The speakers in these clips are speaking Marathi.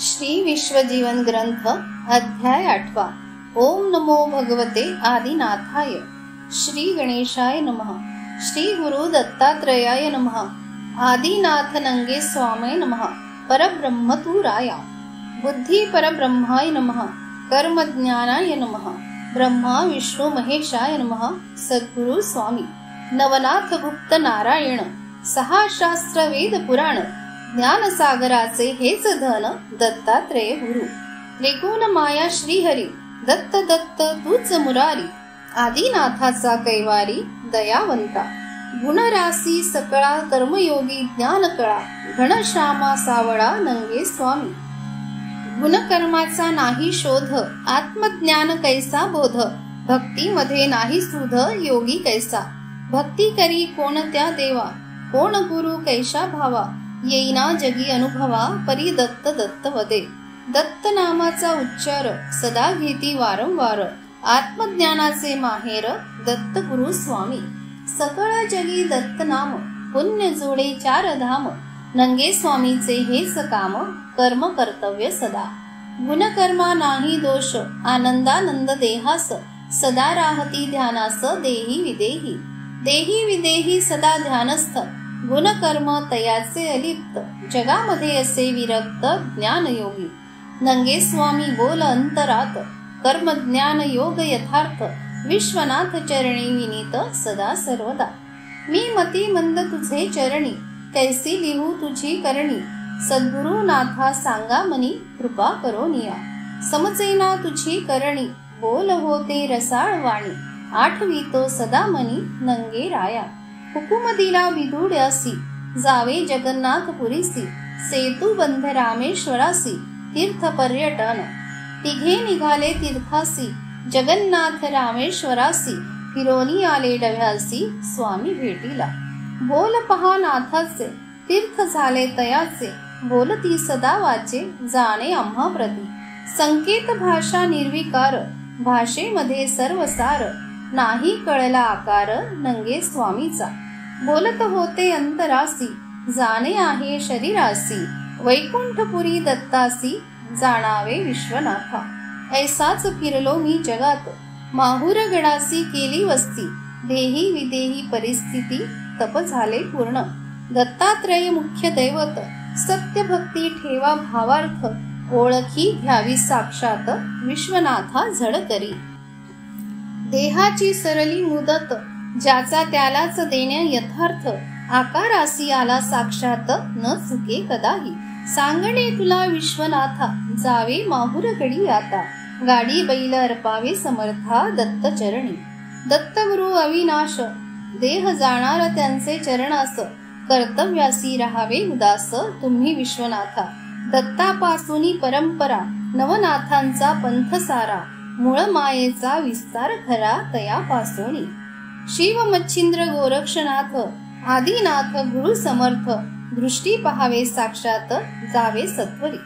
श्री विश्वजीवन ग्रंथ अध्याय 8। ओम नमो भगवते आदिनाथाय। श्री गणेशाय नमः। श्री गुरु दत्तात्रयाय नमः। आदिनाथ नंगे स्वामी नमः। परब्रह्म तू राया। बुद्धि परब्रह्माय नमः। कर्म ज्ञानाय नमः। ब्रह्मा विष्णु महेशाय नमः। सद्गुरु स्वामी नवनाथ गुप्त नारायण। सहा शास्त्र वेद पुराण ज्ञान सागराचे हेच धन दत्तात्रेय गुरु। त्रिगुण माया श्रीहरी दत्त दत्त तूच मुरारी। आदिनाथाचा कैवारी दयावंता। गुणरासी सकळा कर्मयोगी ज्ञान कळा। घनश्यामा सावळा नंगे स्वामी। गुणकर्माचा नाही शोध आत्मज्ञान कैसा बोध। भक्ती मध्ये नाही सुध योगी कैसा। भक्ती करी कोणत्या देवा कोण गुरु कैशा भावा। येईना जगी अनुभवा परी दत्त दत्त वदे। दत्त नामाचा उच्चार सदा घेती वारंवार। आत्मज्ञानाचे माहेर दत्त गुरु स्वामी। सकळ जगी दत्त नाम पुण्य जोडे चार धाम। नंगे स्वामीचे हेच काम कर्म कर्तव्य सदा। गुणकर्मा नाही दोष आनंदानंद देहास। सदा राहती ध्यानास देही विदेही। देही विदेही सदा ध्यानस्थ गुणकर्म तयाचे अलिप्त। जगामध्ये असे विरक्त ज्ञानयोगी। नंगे स्वामी बोल अंतरात कर्म ज्ञान योग यथार्थ। विश्वनाथ चरणी विनीत सदा सर्वदा। मी मती मंद तुझे चरणी कैसी लिहू तुझी करणी। सद्गुरु नाथा सांगा मनी कृपा करोनिया। समजेना तुझी करणी बोल होते रसाळ वाणी। आठवितो सदा मनी नंगे राया। हुकुम दिला विदुड्यासी जावे जगन्नाथ पुरीसी। सेतू बंध रामेश्वरासी तीर्थ पर्यटन। तिघे निघाले तीर्थासी जगन्नाथ रामेश्वरासी। फिरोनी आले डव्यासी स्वामी भेटीला। बोल पहा नाथाचे तीर्थ झाले तयाचे। बोलती सदा वाचे जाणे आम्हा प्रती। संकेत भाषा निर्विकार भाषेमध्ये सर्वसार। नाही कळला आकार नंगे स्वामीचा। बोलत होते अंतरासी जाणे आहे शरीरासी। वैकुंठपुरी दत्तासी जाणावे विश्वनाथा। ऐसाच फिरलो मी जगात माहुरगडासी केली वस्ती। देही विदेही परिस्थिती तप झाले पूर्ण। दत्तात्रय मुख्य दैवत सत्य भक्ती ठेवा भावार्थ। ओळखी घ्यावी साक्षात विश्वनाथा झड करी। देहाची सरली मुदत ज्याचा त्यालाच देण्या यथार्थ। आकारासी आला साक्षात न चुके कदाही। सांगणे तुला विश्वनाथा जावे माहुरगडी आता। गाडी बैल अर्पावे समर्था दत्त चरणी। दत्तगुरु अविनाश देह जाणार त्यांचे चरणास। कर्तव्यासी राहावे उदास तुम्ही विश्वनाथा। दत्तापासूनी परंपरा नवनाथांचा पंथ सारा। मूळ मायेचा विस्तार खरा तयापासूनी। शिव मच्छिंद्र गोरक्षनाथ आदिनाथ गुरु समर्थ। दृष्टी पहावे साक्षात जावे सत्वरी।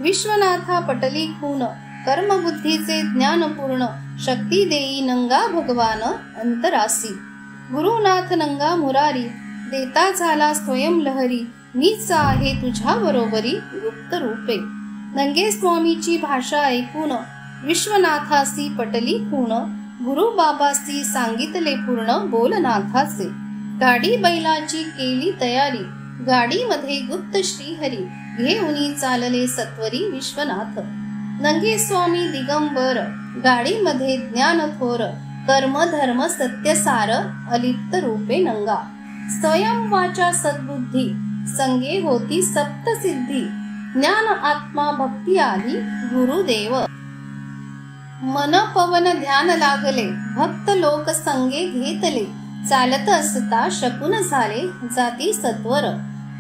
विश्वनाथा पटली खून कर्मबुद्धीचे ज्ञान पूर्ण। शक्ती देई नंगा भगवान अंतरासी। गुरुनाथ नंगा मुरारी देता झाला स्वयं लहरी। मीच आहे तुझ्या बरोबरी गुप्त रूपे। नंगे स्वामीची भाषा ऐकून विश्वनाथासी पटली खूण। गुरु बाबासी सांगितले पूर्ण बोलनाथाचे। गाडी बैलाची केली तयारी गाडीमध्ये गुप्त श्रीहरी। घेऊनी चालले सत्वरी विश्वनाथ। नंगे स्वामी दिगंबर गाडीमध्ये ज्ञान थोर। कर्म धर्म सत्य सार अलिप्त रूपे नंगा। स्वयं वाचा सद्बुद्धी संगे होती सप्त सिद्धी। ज्ञान आत्मा भक्ती आली गुरुदेव। मन पवन ध्यान लागले भक्त लोक संगे घेतले। चालत असता शकून झाले जाती सत्वर।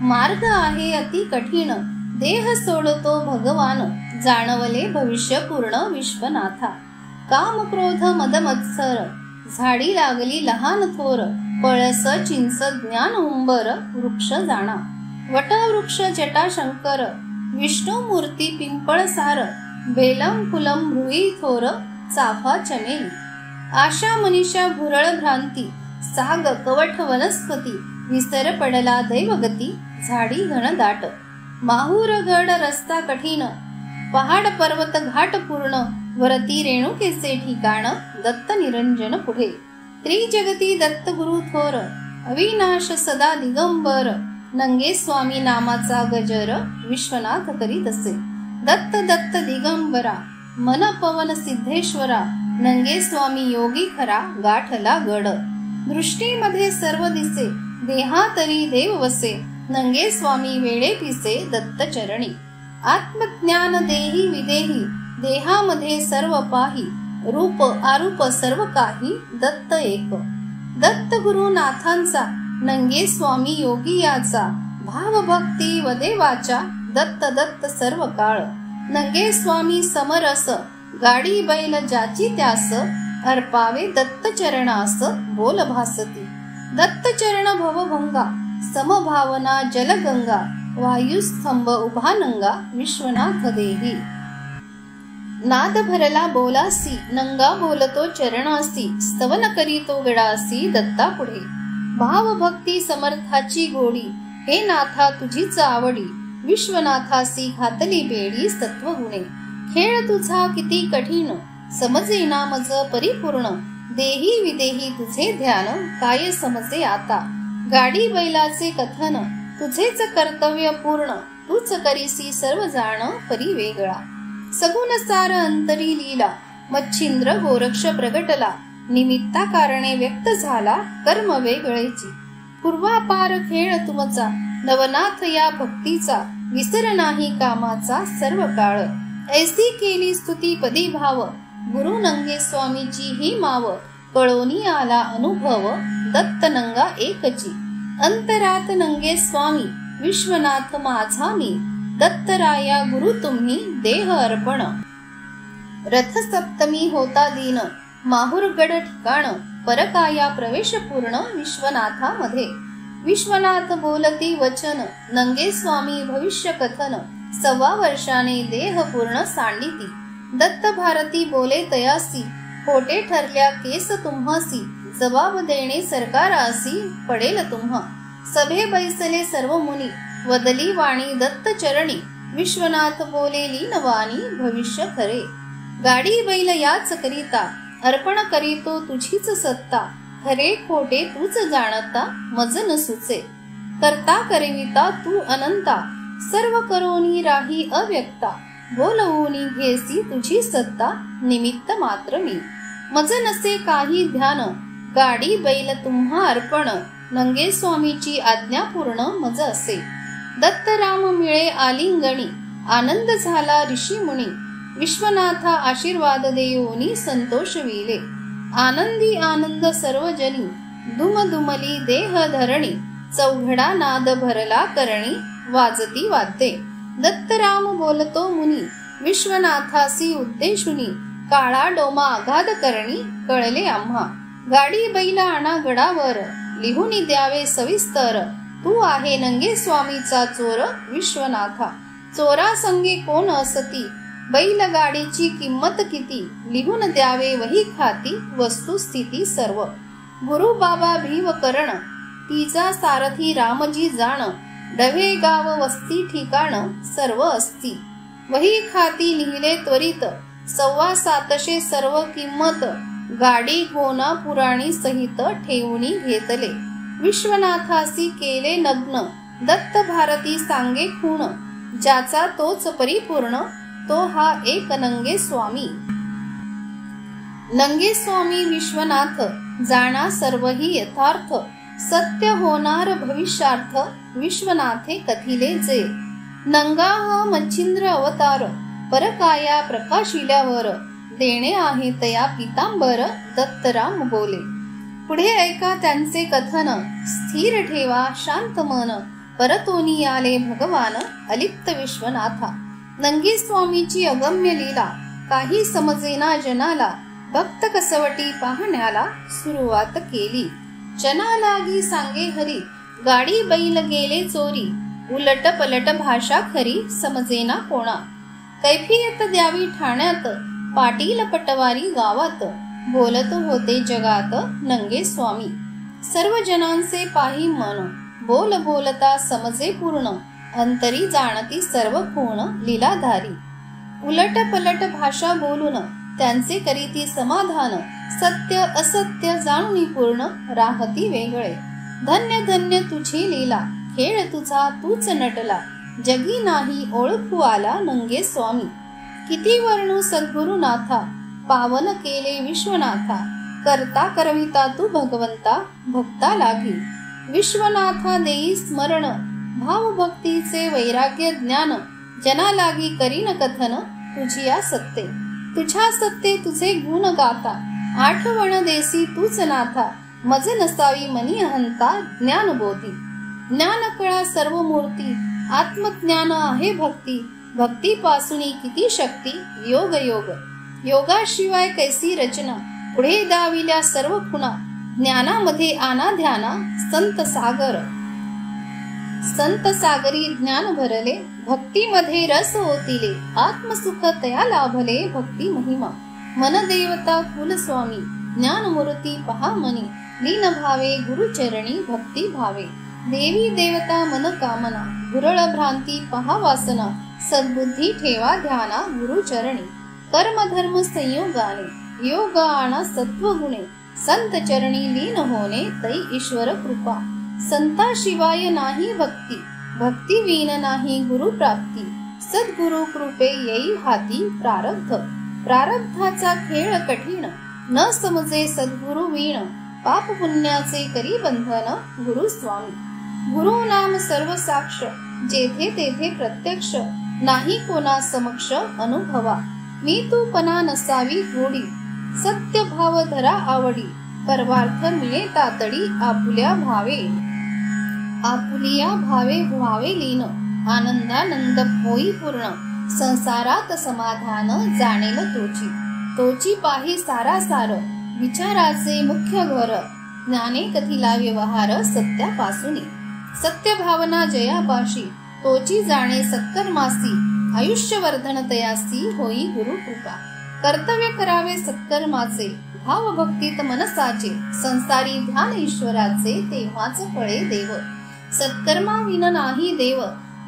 मार्ग आहे अति कठीण देह सोडतो भगवान। जाणवले भविष्य पूर्ण विश्वनाथा। काम क्रोध मद मत्सर झाडी लागली लहान थोर। पळस चिंच ज्ञान उंबर वृक्ष जाणा। वटवृक्ष जटाशंकर विष्णू मूर्ती पिंपळ सार। बेलम फुलम भ्रुई थोर चाफा चमेली। आशा मनीषा भुरळ भ्रांती साग कवठ वनस्पती। विसर पडला दैवगती झाडी घन दाट। माहुरगड रस्ता कठीण पहाड पर्वत घाट पूर्ण वरती रेणुकेचे ठिकाण दत्त निरंजन पुढे त्रिजगती दत्त गुरु थोर अविनाश सदा दिगंबर नंगे स्वामी नामाचा गजर विश्वनाथ करीत असे दत्त दत्त दिगंबरा मन पवन सिद्धेश्वरा नंगे स्वामी योगी खरा गाठला गड दृष्टीमध्ये सर्व दिसे देहातरी देव वसे नंगे स्वामी वेळे पिसे दत्त चरणी आत्मज्ञान देही विदेही देहामध्ये सर्व पाही रूप आरूप सर्व काही दत्त एक दत्त गुरुनाथांचा नंगे स्वामी योगी याचा भाव भक्ती व देवाच्या दत्त दत्त सर्व काळ नंगे स्वामी समरस गाडी बैल ज्याची त्यास अर्पावे दत्त चरणास बोल भासती दत्त चरण भवभंगा समभावना जलगंगा वायुस्तंभ उभा नंगा विश्वनाथ देही नाद भरला बोलासी नंगा बोलतो चरणासी स्तवन करीतो गडासी दत्ता पुढे भाव भक्ती समर्थाची गोडी हे नाथा तुझीच आवडी विश्वनाथासी घातली बेडी सत्वगुणे खेळ तुझा किती कठीण समजेना मज परिपूर्ण देही विदेही तुझे ध्यान काय समजे आता गाडी बैलाचे कथन तुझेच कर्तव्य पूर्ण तूच करीसी सर्व जाण परी वेगळा सगुण सार अंतरी लीला मच्छिंद्र गोरक्ष प्रगटला निमित्ता कारणे व्यक्त झाला कर्म वेगळेची पूर्वापार खेळ तुमचा नवनाथ या भक्तीचा विसर नाही कामाचा सर्व काळ ऐसी केली स्तुती पदी भाव गुरु नंगे स्वामीची ही माव कळोनी आला अनुभव दत्त नंगा एकची अंतरात नंगे स्वामी विश्वनाथ माझा मी दत्तराया गुरु तुम्ही देह अर्पण रथ सप्तमी होता दिन माहुरगड ठिकाण परकाया प्रवेश पूर्ण विश्वनाथामध्ये विश्वनाथ बोलती वचन नंगे स्वामी भविष्य कथन 6 वर्षाने देह पूर्ण सांडिती दत्त भारती बोले तयासी खोटे ठरल्या केस तुम्हासी जबाब देणे सरकारासी पडेल तुम्हा सभे बैसले सर्व मुनी वदली वाणी दत्त चरणी विश्वनाथ बोले लीनवाणी भविष्य खरे गाडी बैल याच करिता अर्पण करीतो तुझीच सत्ता खरे खोटे तूच जाणता मज न सुचे करता करविता तू अनंता सर्व करोनी राही अव्यक्ता बोलवूनी घेसी तुझी सत्ता निमित्त मात्र मी मज नसे काही ध्यान गाडी बैल तुम्हा अर्पण नंगे स्वामीची आज्ञा पूर्ण मज असे दत्तराम मिळे आलिंगणी आनंद झाला ऋषी मुनी विश्वनाथा आशीर्वाद देऊनी संतोष विले आनंदी आनंद सर्वजनी दुमदुमली देह धरणी चौघडा नाद भरला करणी वाजती वाद्ये दत्तराम बोलतो मुनी विश्वनाथासी उद्देशुनी काळा डोमा आघात करणी कळले आम्हा गाडी बैला आणा गडावर लिहूनी द्यावे सविस्तर तू आहे नंगे स्वामीचा चोर विश्वनाथा चोरा संगे कोण असती बैल गाडीची किंमत किती लिहून द्यावे वही खाती वस्तुस्थिती सर्व गुरु बाबा भीव करण तिचा सारथी रामजी जाण डवे गाव वस्ती ठिकाण सर्व असती वही खाती लिहिले त्वरित 750 सर्व किंमत गाडी गोना पुराणी सहित ठेवूनी घेतले विश्वनाथासी केले नग्न दत्त भारती सांगे खूण ज्याचा तोच परिपूर्ण तो हा एक नंगे स्वामी नंगे स्वामी विश्वनाथ जाणा सर्वही यथार्थ सत्य होणार भविष्यार्थ विश्वनाथे कथिले जे नंगा हा मच्छिंद्र अवतार परकाया प्रकाशिल्यावर देणे आहे तया पितांबर दत्तराम बोले पुढे ऐका त्यांचे कथन स्थिर ठेवा शांत मन परतोनी आले भगवान अलिप्त विश्वनाथा नंगी स्वामीची अगम्य लीला काही समजेना जनाला भक्त कसवटी पाहण्याला सुरुवात केली जना लागी सांगे हरी गाडी बैल गेले चोरी उलट पलट भाषा खरी समजेना कोणा कैफियत द्यावी ठाण्यात पाटील पटवारी गावात बोलत होते जगात नंगे स्वामी सर्व जनांचे पाही मन बोल बोलता समजे पूर्ण अंतरी जाणती सर्व खूण लीलाधारी उलट पलट भाषा बोलून त्यांचे करीती समाधान, सत्य असत्य जाणून पूर्ण राहती वेगळे. धन्य धन्य तुझी लीला, खेळ तुझा तूच नटला, जगी नाही ओळखू आला नंगे स्वामी. किती वर्णू सद्गुरुनाथा, पावन केले विश्वनाथा, करता करविता तू भगवंता, भक्ता लागी. विश्वनाथा देई स्मरण, भाव भक्तीचे वैराग्य ज्ञान, जना लागी करीन कथन तुझिया सत्ते. तुझ्या सत्ते तुझे गुण गाता, आठवण देसी तूच नाथा, मज नसावी मनी अहंता ज्ञान बोधी. ज्ञान कळा सर्व मूर्ती, आत्मज्ञान आहे भक्ती, भक्ती पासून किती शक्ती, योग योग. योगाशिवाय कैसी रचना, पुढे दाविल्या सर्व खुणा, ज्ञानामध्ये आना ध्याना, संत सागर. संत सागरी ज्ञान भरले, भक्तीमध्ये रस ओतिले, आत्मसुख तया लाभले भक्ती महिमा. मन देवता कुलस्वामी, ज्ञान मूर्ती पहा मनी, लीन भावे गुरुचरणी भक्ती भावे. देवी देवता मन कामना, भुरळ भ्रांती पहा वासना, सद्बुद्धी ठेवा ध्याना गुरुचरणी. कर्म धर्म संयोगाने, योग आणा सत्व गुणे, संत चरणी लीन होणे तै ईश्वर कृपा. संता शिवाय नाही भक्ती, भक्ती विन नाही गुरु प्राप्ती, सद्गुरु कृपे येई हाती प्रारब्ध. प्रारब्धाचा खेळ कठीण, न समजे सद्गुरु वीण, पाप पुण्याचे करी बंधन गुरु स्वामी. गुरु नाम सर्व साक्ष, जेथे तेथे प्रत्यक्ष, नाही कोणा समक्ष अनुभवा. मी तू पणा नसावी गोडी, सत्य भाव धरा आवडी, परमार्थ मिळे तातडी आपुल्या भावे. आपुलिया भावे व्हावे लीन, आनंदानंद होई पूर्ण, संसारात समाधान जाणेल तोची. तोची पाही सारा सार, विचाराचे मुख्य घर, ज्ञाने कथिला व्यवहार सत्यापासूनी. सत्य भावना जयापाशी, तोची जाणे सत्कर्मासी, आयुष्यवर्धन तयासी होई गुरु कृपा. कर्तव्य करावे सत्कर्माचे, भाव भक्तीत मनसाचे, संसारी ध्यान ईश्वराचे, तेव्हाच फळे देव. सत्कर्मा विन नाही देव,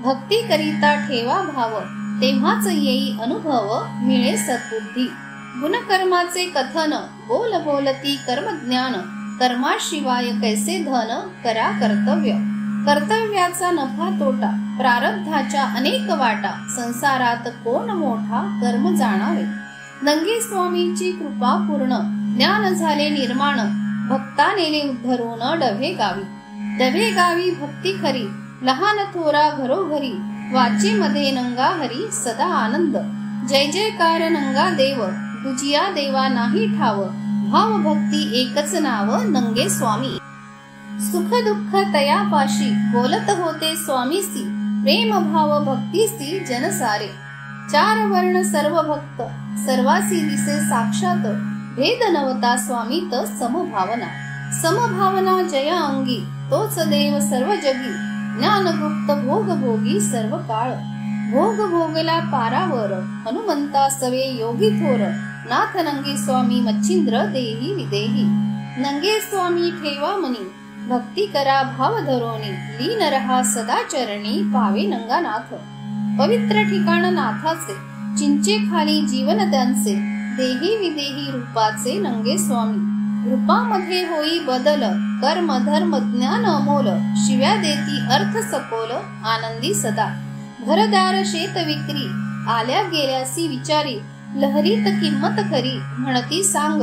भक्ती करिता ठेवा भाव, तेव्हाच येई अनुभव मिळे सद्बुद्धी. गुणकर्माचे कथन, बोल बोलती कर्मज्ञान, कर्माशिवाय कैसे धन, करा कर्तव्य. कर्तव्याचा नफा तोटा, प्रारब्धाच्या अनेक वाटा, संसारात कोण मोठा कर्म जाणावे. नंगे स्वामीची कृपा पूर्ण, ज्ञान झाले निर्माण, भक्ता नेले उद्धरून डवे गावी. डवे गावी भक्ती खरी, लहान थोरा घरोघरी, वाचे मध्ये नंगा हरी सदा आनंद. जय जयकार नंगा देव, तुझिया देवा नाही ठाव, भाव भक्ती एकच नाव नंगे स्वामी. सुख दुःख तयापाशी, बोलत होते स्वामीसी, प्रेम भाव भक्तीसी जनसारे. चार वर्ण सर्व भक्त, सर्वासी दिसे साक्षात, भेद नवता स्वामीत समभावना. समभावना जय अंगी, तोच देव सर्व जगी, ज्ञानगुप्त भोग भोगी सर्व काळ. भोग भोगला पारावर, हनुमंता सवे योगी थोर, नाथ नंगे स्वामी मच्छिंद्र देही विदेही. नंगे स्वामी ठेवा मनी, भक्ती करा भाव धरोनी, लीन रहा सदा चरणी पावे नंगा नाथ. पवित्र ठिकाण नाथाचे, चिंचे खाली जीवन त्यांचे, देही विदेही रूपाचे नंगे स्वामी. रूपामध्ये होई बदल, कर्म धर्म ज्ञान अमोल, शिव्या देती अर्थ सपोल, आनंदी सदा. घरदार शेत विक्री, आल्या गेल्यासी विचारी, लहरीत किंमत खरी म्हणती सांग.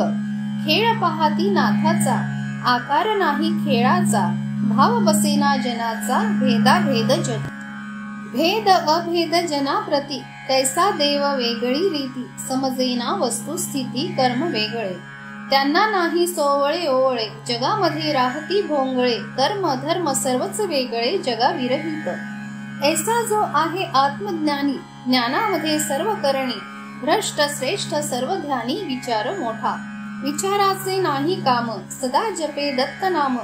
खेळ पाहती नाथाचा, आकार नाही खेळाचा, भाव बसेना जनाचा, भेदा भेद जन. भेद अभेद जनाप्रती, कैसा देव वेगळी रीती, समजेना वस्तुस्थिती कर्म वेगळे. त्यांना नाही सोवळे ओवळे, जगामध्ये राहती भोंगळे, कर्म धर्म सर्वच वेगळे जगा विरहित. ऐसा जो आहे आत्मज्ञानी, ज्ञानामध्ये सर्व करणी, भ्रष्ट श्रेष्ठ सर्व ध्यानी, विचार मोठा. विचाराचे नाही काम, सदा जपे दत्त नाम,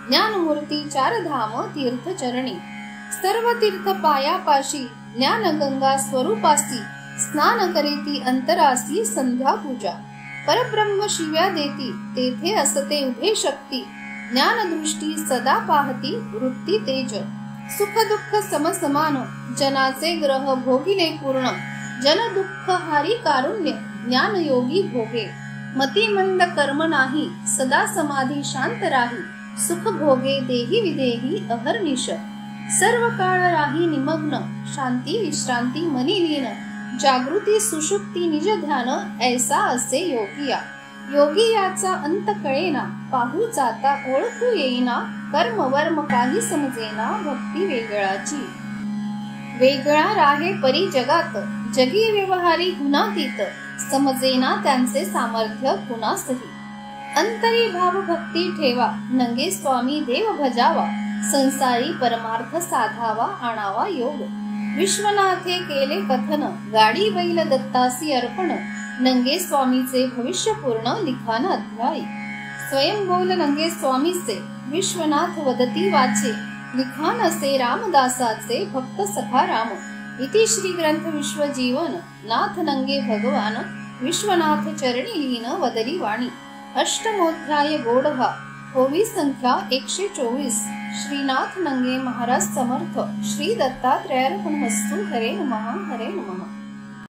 ज्ञानमूर्ती चार धाम तीर्थ चरणी. सर्व तीर्थ पायापाशी, ज्ञान गंगा स्वरूपासी, स्नान करीती अंतरासी संध्या पूजा. परब्रह्म शिव्या देती, तेथे असते उभे शक्ती, ज्ञान दृष्टी सदा पाहती वृत्ती तेज. सुख दुःख समसमान, जनाचे ग्रह भोगिले पूर्ण, जन दुःख हारी कारुण्य ज्ञान योगी भोगे, मती मंद कर्म नाही सदा समाधी शांत राही, सुख भोगे देही विदेही अहर्निश, सर्व काळ राही निमग्न शांती विश्रांती मनी लीन, जागृती सुषुप्ती निज ध्यान ऐसा असे योगिया, योगी याचा अंत कळेना पाहू जाता ओळखू येईना, कर्म वर्म काही समजेना भक्ती वेगळाची, वेगळा राहे परी जगात जगी व्यवहारी गुणातीत, समजेना त्यांचे सामर्थ्य कुणासही, अंतरी भाव भक्ती ठेवा नंगे स्वामी देव भजावा, संसारी परमार्थ साधावा आणावा योग, विश्वनाथे केले कथन गाडी बैल दत्तासी अर्पण, नंगे स्वामीचे भविष्य पूर्ण लिखाण अध्याय, स्वयं बोल नंगे स्वामीचे विश्वनाथ वदती वाचे, लिखाण असे रामदासाचे भक्त सखा राम, इति श्री ग्रंथ विश्वजीवन नाथ नंगे भगवान, विश्वनाथ चरणी लीन वदली वाणी, अष्टमोध्याय गोडहा ओवी संख्या 124, श्रीनाथ नंगे महाराज समर्थ, श्री दत्तात्रयार्पणमस्तु, हरे नमः हरे नमः.